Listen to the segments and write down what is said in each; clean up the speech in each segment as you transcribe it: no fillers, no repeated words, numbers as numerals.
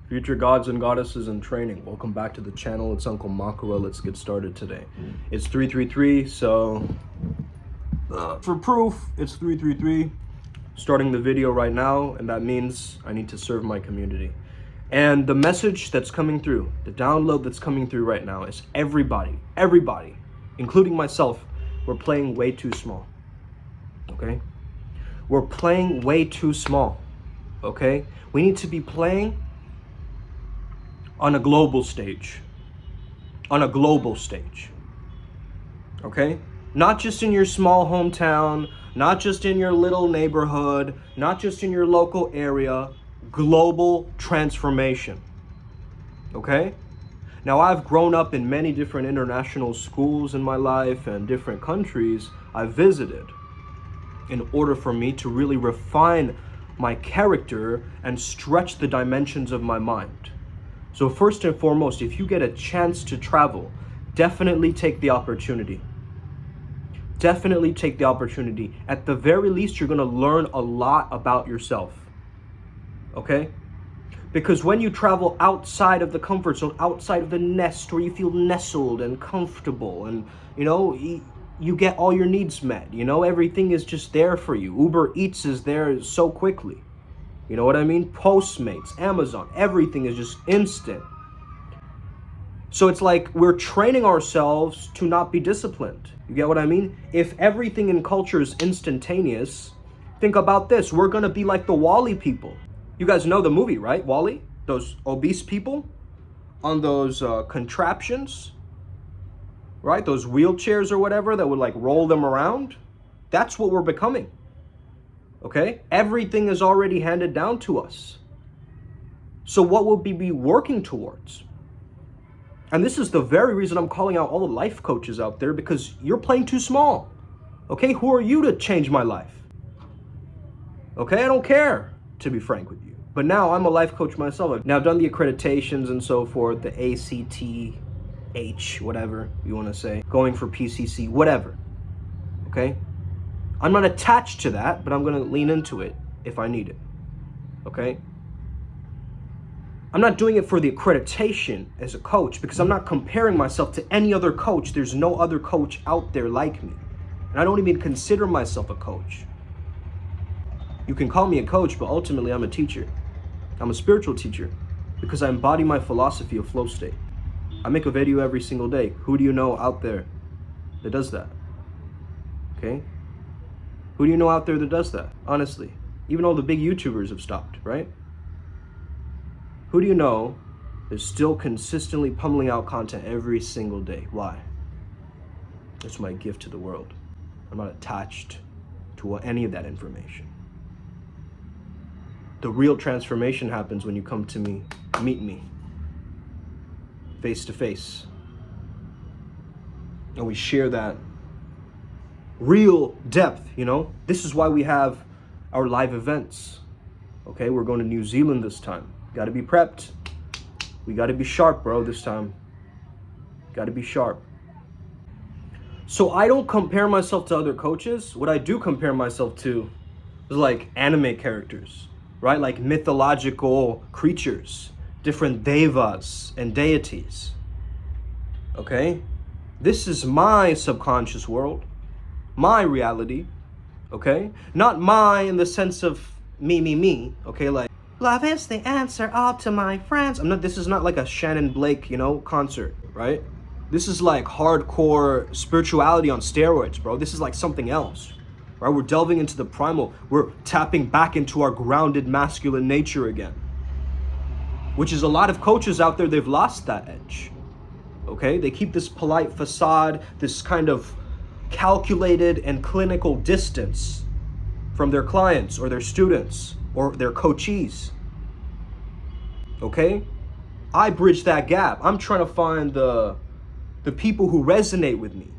Future gods and goddesses in training, welcome back to the channel. It's Uncle Makara. Let's get started today. It's 333, so for proof, it's 333. Starting the video right now, and that means I need to serve my community. And the message that's coming through, the download that's coming through right now is everybody, including myself, we're playing way too small, okay? We're playing way too small, okay? We need to be playing on a global stage, okay? Not just in your small hometown, not just in your little neighborhood, not just in your local area, global transformation, okay? Now, I've grown up in many different international schools in my life and different countries I've visited in order for me to really refine my character and stretch the dimensions of my mind. So first and foremost, if you get a chance to travel, definitely take the opportunity. Definitely take the opportunity. At the very least, you're gonna learn a lot about yourself, okay? Because when you travel outside of the comfort zone, outside of the nest where you feel nestled and comfortable and, you get all your needs met, everything is just there for you. Uber Eats is there so quickly. You know what I mean? Postmates, Amazon, everything is just instant. So it's like we're training ourselves to not be disciplined. You get what I mean? If everything in culture is instantaneous, think about this. We're gonna be like the WALL-E people. You guys know the movie, right? WALL-E? Those obese people on those contraptions, right? Those wheelchairs or whatever that would like roll them around. That's what we're becoming. Okay? Everything is already handed down to us. So what will we be working towards? And this is the very reason I'm calling out all the life coaches out there, because you're playing too small. Okay? Who are you to change my life? Okay? I don't care, to be frank with you. But now I'm a life coach myself. Now I've done the accreditations and so forth, the ACTH, whatever you want to say, going for PCC, whatever. Okay? I'm not attached to that, but I'm going to lean into it if I need it, okay? I'm not doing it for the accreditation as a coach because I'm not comparing myself to any other coach. There's no other coach out there like me. And I don't even consider myself a coach. You can call me a coach, but ultimately I'm a teacher. I'm a spiritual teacher because I embody my philosophy of flow state. I make a video every single day. Who do you know out there that does that? Okay? Who do you know out there that does that? Honestly, even all the big YouTubers have stopped, right? Who do you know is still consistently pummeling out content every single day? Why? It's my gift to the world. I'm not attached to any of that information. The real transformation happens when you come to me, meet me, face to face. And we share that real depth, This is why we have our live events. Okay, we're going to New Zealand this time. Got to be prepped. We got to be sharp, bro, this time. Got to be sharp. So I don't compare myself to other coaches. What I do compare myself to is like anime characters, right? Like mythological creatures, different devas and deities. Okay? This is my subconscious world. My reality, okay? Not my in the sense of me, okay? Like, love is the answer all to my friends. This is not like a Shannon Blake, concert, right? This is like hardcore spirituality on steroids, bro. This is like something else, right? We're delving into the primal. We're tapping back into our grounded masculine nature again, which is a lot of coaches out there, they've lost that edge, okay? They keep this polite facade, this kind of calculated and clinical distance from their clients or their students or their coachees, okay? I bridge that gap. I'm trying to find the people who resonate with me,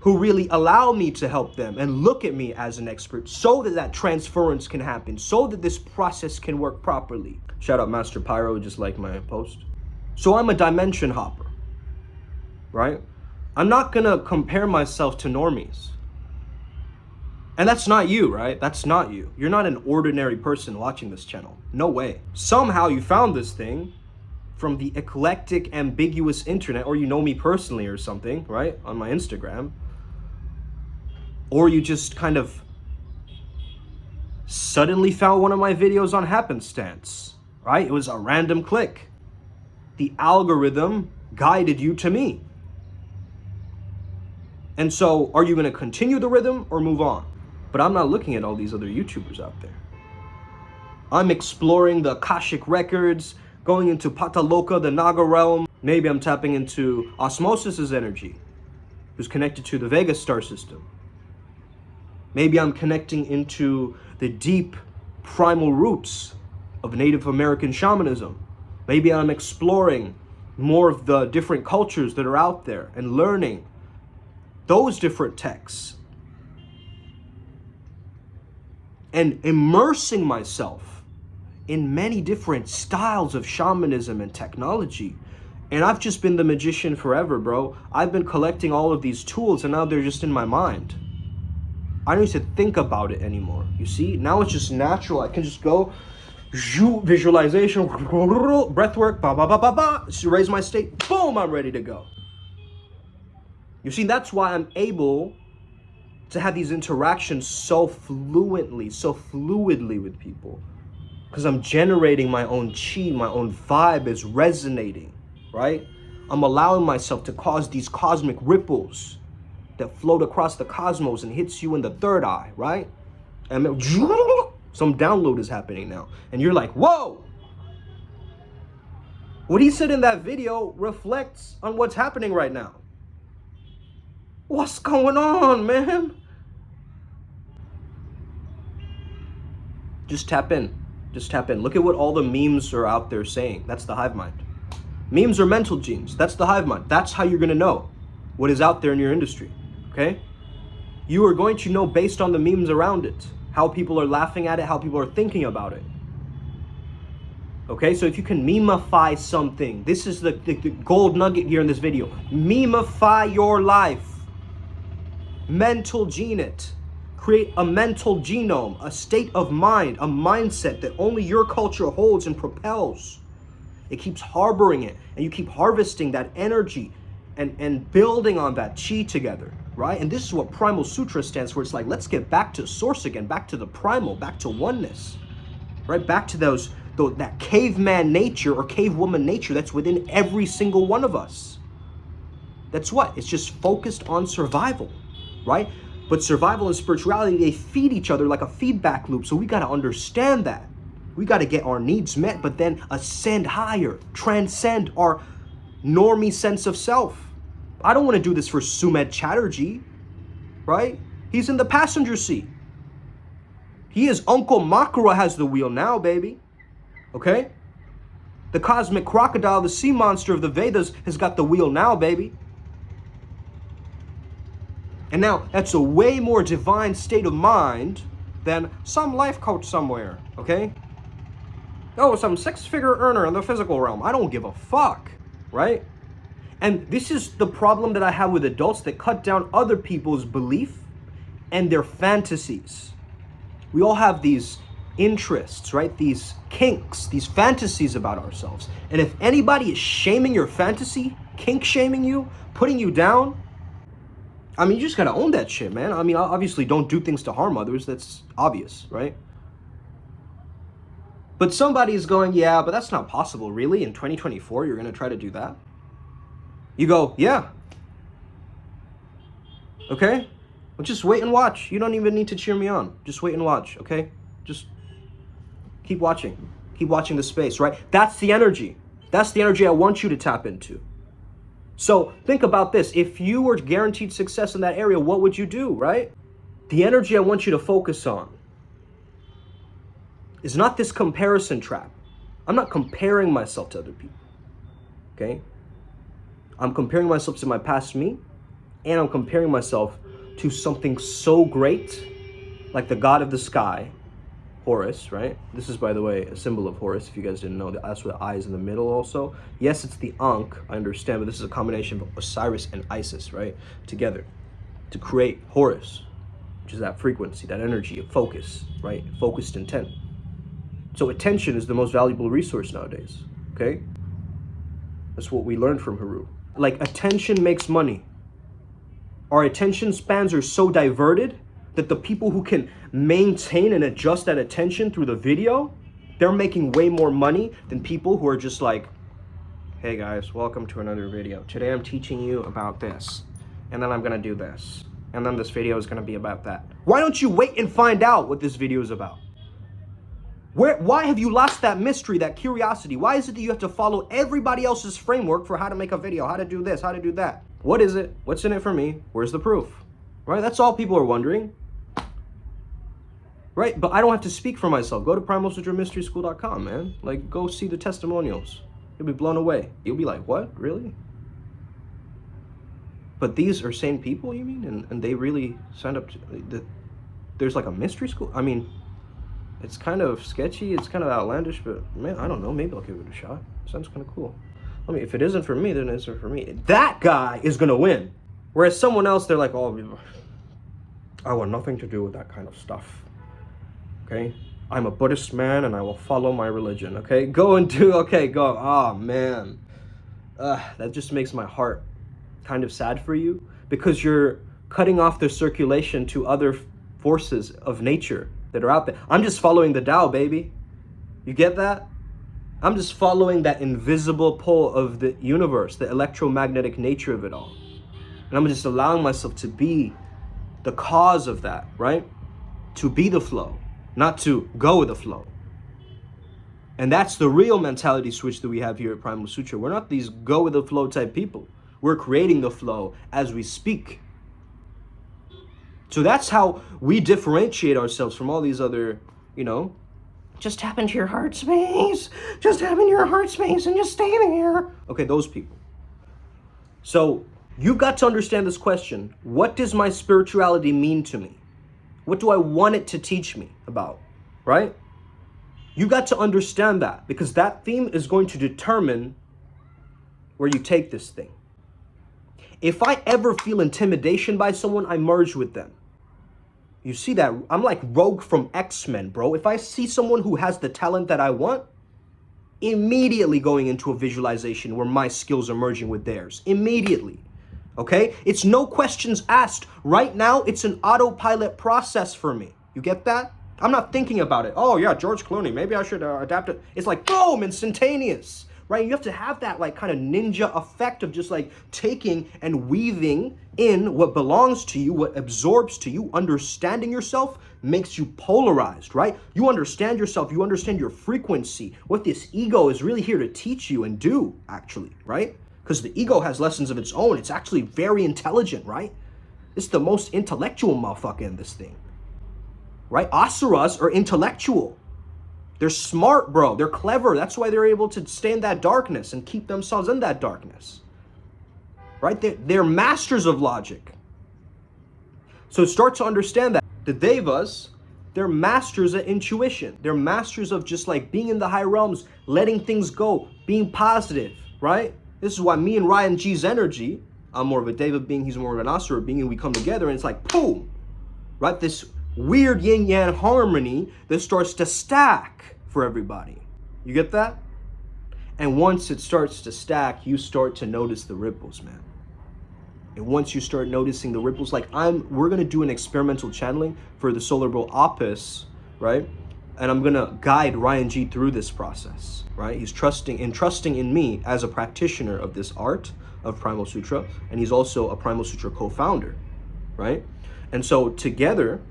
who really allow me to help them and look at me as an expert so that that transference can happen, so that this process can work properly. Shout out Master Pyro, just like my post. So I'm a dimension hopper, right? I'm not gonna compare myself to normies. And that's not you, right? That's not you. You're not an ordinary person watching this channel. No way. Somehow you found this thing from the eclectic, ambiguous internet, or you know me personally or something, right? On my Instagram. Or you just kind of suddenly found one of my videos on happenstance, right? It was a random click. The algorithm guided you to me. And so, are you going to continue the rhythm or move on? But I'm not looking at all these other YouTubers out there. I'm exploring the Akashic records, going into Pataloka, the Naga realm. Maybe I'm tapping into Osmosis's energy, who's connected to the Vega star system. Maybe I'm connecting into the deep primal roots of Native American shamanism. Maybe I'm exploring more of the different cultures that are out there and learning those different texts and immersing myself in many different styles of shamanism and technology. And I've just been the magician forever, bro. I've been collecting all of these tools and now they're just in my mind. I don't need to think about it anymore. You see, now it's just natural. I can just go, visualization, breath work, raise my state, boom, I'm ready to go. You see, that's why I'm able to have these interactions so fluently, so fluidly with people. Because I'm generating my own chi, my own vibe is resonating, right? I'm allowing myself to cause these cosmic ripples that float across the cosmos and hits you in the third eye, right? And some download is happening now. And you're like, whoa! What he said in that video reflects on what's happening right now. What's going on, man? Just tap in. Just tap in. Look at what all the memes are out there saying. That's the hive mind. Memes are mental genes. That's the hive mind. That's how you're going to know what is out there in your industry. Okay? You are going to know based on the memes around it, how people are laughing at it, how people are thinking about it. Okay? So if you can memify something, this is the gold nugget here in this video. Memify your life. Mental gene it. Create a mental genome, a state of mind, a mindset that only your culture holds and propels. It keeps harboring it, and you keep harvesting that energy and building on that chi together, right? And this is what Primal Sutra stands for. It's like, let's get back to source again, back to the primal, back to oneness, right? Back to that caveman nature or cavewoman nature that's within every single one of us. That's what? It's just focused on survival, right? But survival and spirituality, they feed each other like a feedback loop. So we got to understand that. We got to get our needs met, but then ascend higher, transcend our normie sense of self. I don't want to do this for Sumedh Chatterjee, right? He's in the passenger seat. He is Uncle Makara has the wheel now, baby. Okay? The cosmic crocodile, the sea monster of the Vedas, has got the wheel now, baby. And now, that's a way more divine state of mind than some life coach somewhere, okay? Oh, some six-figure earner in the physical realm. I don't give a fuck, right? And this is the problem that I have with adults that cut down other people's belief and their fantasies. We all have these interests, right? These kinks, these fantasies about ourselves. And if anybody is shaming your fantasy, kink shaming you, putting you down, I mean, you just gotta own that shit, man. I mean, obviously don't do things to harm others. That's obvious, right? But somebody's going, yeah, but that's not possible. Really? In 2024, you're gonna try to do that? You go, yeah. Okay? Well, just wait and watch. You don't even need to cheer me on. Just wait and watch, okay? Just keep watching. Keep watching the space, right? That's the energy. That's the energy I want you to tap into. So think about this. If you were guaranteed success in that area, what would you do, right? The energy I want you to focus on is not this comparison trap. I'm not comparing myself to other people, okay? I'm comparing myself to my past me, and I'm comparing myself to something so great, like the god of the sky, Horus, right? This is, by the way, a symbol of Horus, if you guys didn't know. That's where the eye is in the middle also. Yes, it's the Ankh, I understand, but this is a combination of Osiris and Isis, right? Together to create Horus. which is that frequency, that energy of focus, right? Focused intent. So attention is the most valuable resource nowadays, okay? That's what we learned from Haru. Like, attention makes money. Our attention spans are so diverted that the people who can maintain and adjust that attention through the video, they're making way more money than people who are just like, hey guys, welcome to another video. Today I'm teaching you about this, and then I'm gonna do this, and then this video is gonna be about that. Why don't you wait and find out what this video is about? Why have you lost that mystery, that curiosity? Why is it that you have to follow everybody else's framework for how to make a video, how to do this, how to do that? What is it? What's in it for me? Where's the proof? Right? That's all people are wondering. Right? But I don't have to speak for myself. Go to primalsutramysteryschool.com, man. Like, go see the testimonials. You'll be blown away. You'll be like, what? Really? But these are sane people, you mean? And they really signed up to... There's like a mystery school? I mean... It's kind of sketchy, it's kind of outlandish, but man, I don't know, maybe I'll give it a shot. Sounds kind of cool. I mean, if it isn't for me, then it isn't for me. That guy is gonna win. Whereas someone else, they're like, oh, I want nothing to do with that kind of stuff. Okay? I'm a Buddhist man and I will follow my religion, okay? Go and do, okay, go. Oh, man. That just makes my heart kind of sad for you because you're cutting off the circulation to other forces of nature that are out there. I'm just following the Tao, baby. You get that? I'm just following that invisible pull of the universe, the electromagnetic nature of it all. And I'm just allowing myself to be the cause of that, right? To be the flow, not to go with the flow. And that's the real mentality switch that we have here at Primal Sutra. We're not these go with the flow type people. We're creating the flow as we speak. So that's how we differentiate ourselves from all these other, you know, just tap into your heart space. Just tap into your heart space and just stay there. Okay, those people. So you've got to understand this question. What does my spirituality mean to me? What do I want it to teach me about, right? You got to understand that because that theme is going to determine where you take this thing. If I ever feel intimidation by someone, I merge with them. You see that? I'm like Rogue from X-Men, bro. If I see someone who has the talent that I want, immediately going into a visualization where my skills are merging with theirs. Immediately. Okay? It's no questions asked. Right now, it's an autopilot process for me. You get that? I'm not thinking about it. Oh, yeah, George Clooney. Maybe I should adapt it. It's like, boom, instantaneous. Right? You have to have that like kind of ninja effect of just like taking and weaving in what belongs to you, what absorbs to you. Understanding yourself makes you polarized, right? You understand yourself, you understand your frequency, what this ego is really here to teach you and do, actually, right? Because the ego has lessons of its own. It's actually very intelligent, right? It's the most intellectual motherfucker in this thing, right? Asuras are intellectual. They're smart, bro. They're clever. That's why they're able to stay in that darkness and keep themselves in that darkness. Right? They're masters of logic. So start to understand that. The Devas, they're masters at intuition. They're masters of just like being in the high realms, letting things go, being positive, right? This is why me and Ryan G's energy, I'm more of a Deva being, he's more of an Asura being, and we come together and it's like, boom, right? This weird yin-yang harmony that starts to stack for everybody. You get that? And once it starts to stack, you start to notice the ripples, man. And once you start noticing the ripples, like we're gonna do an experimental channeling for the Solar Bro Opus, right? And I'm gonna guide Ryan G through this process, right? He's trusting in me as a practitioner of this art of Primal Sutra, and he's also a Primal Sutra co-founder, right? And so together,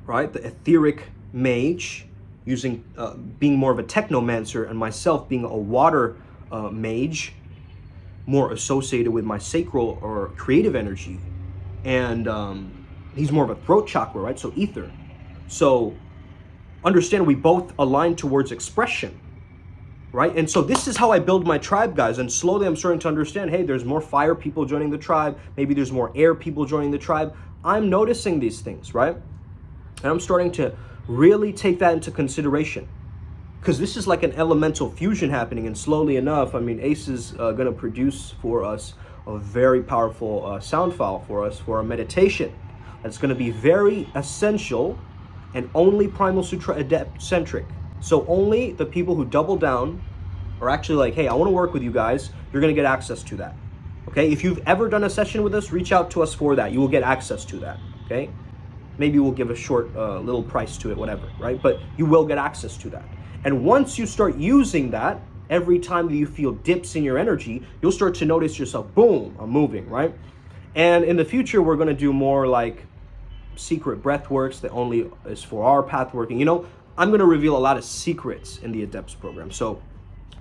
right, the etheric mage, using being more of a technomancer, and myself being a water mage, more associated with my sacral or creative energy, and he's more of a throat chakra, right? So ether. So understand we both align towards expression, right? And so this is how I build my tribe, guys. And slowly I'm starting to understand, hey, there's more fire people joining the tribe. Maybe there's more air people joining the tribe. I'm noticing these things, right? And I'm starting to really take that into consideration. Because this is like an elemental fusion happening, and slowly enough, I mean, Ace is going to produce for us a very powerful sound file for us for our meditation. that's going to be very essential and only Primal Sutra Adept centric. So only the people who double down are actually like, hey, I want to work with you guys, you're going to get access to that. Okay, if you've ever done a session with us, reach out to us for that. You will get access to that. Okay, maybe we'll give a short little price to it, whatever, right? But you will get access to that. And once you start using that, every time that you feel dips in your energy, you'll start to notice yourself, boom, I'm moving, right? And in the future, we're going to do more like secret breath works that only is for our path working. You know, I'm going to reveal a lot of secrets in the Adepts program. So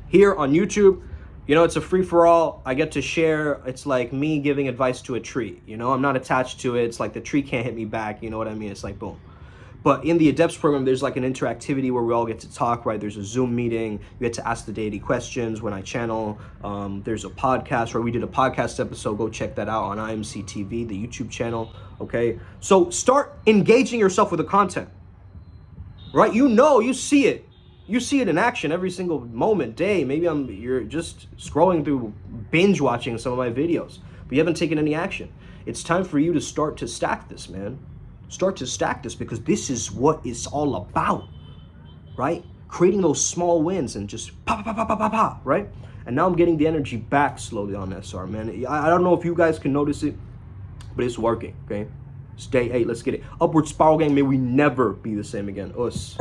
here on YouTube, you know, it's a free-for-all. I get to share. It's like me giving advice to a tree. You know, I'm not attached to it. It's like the tree can't hit me back. You know what I mean? It's like, boom. But in the Adepts program, there's like an interactivity where we all get to talk, right? There's a Zoom meeting. You get to ask the deity questions when I channel. There's a podcast, right? We did a podcast episode. Go check that out on IMC TV, the YouTube channel, okay? So start engaging yourself with the content, right? You know, you see it. You see it in action every single moment, day. Maybe you're just scrolling through, binge watching some of my videos, but you haven't taken any action. It's time for you to start to stack this, man. Start to stack this, because this is what it's all about, right? Creating those small wins and just pop, pop, pop, pop, pop, pop, right? And now I'm getting the energy back slowly on SR, man. I don't know if you guys can notice it, but it's working, okay? It's day 8, let's get it. Upward spiral, gang, may we never be the same again. Us.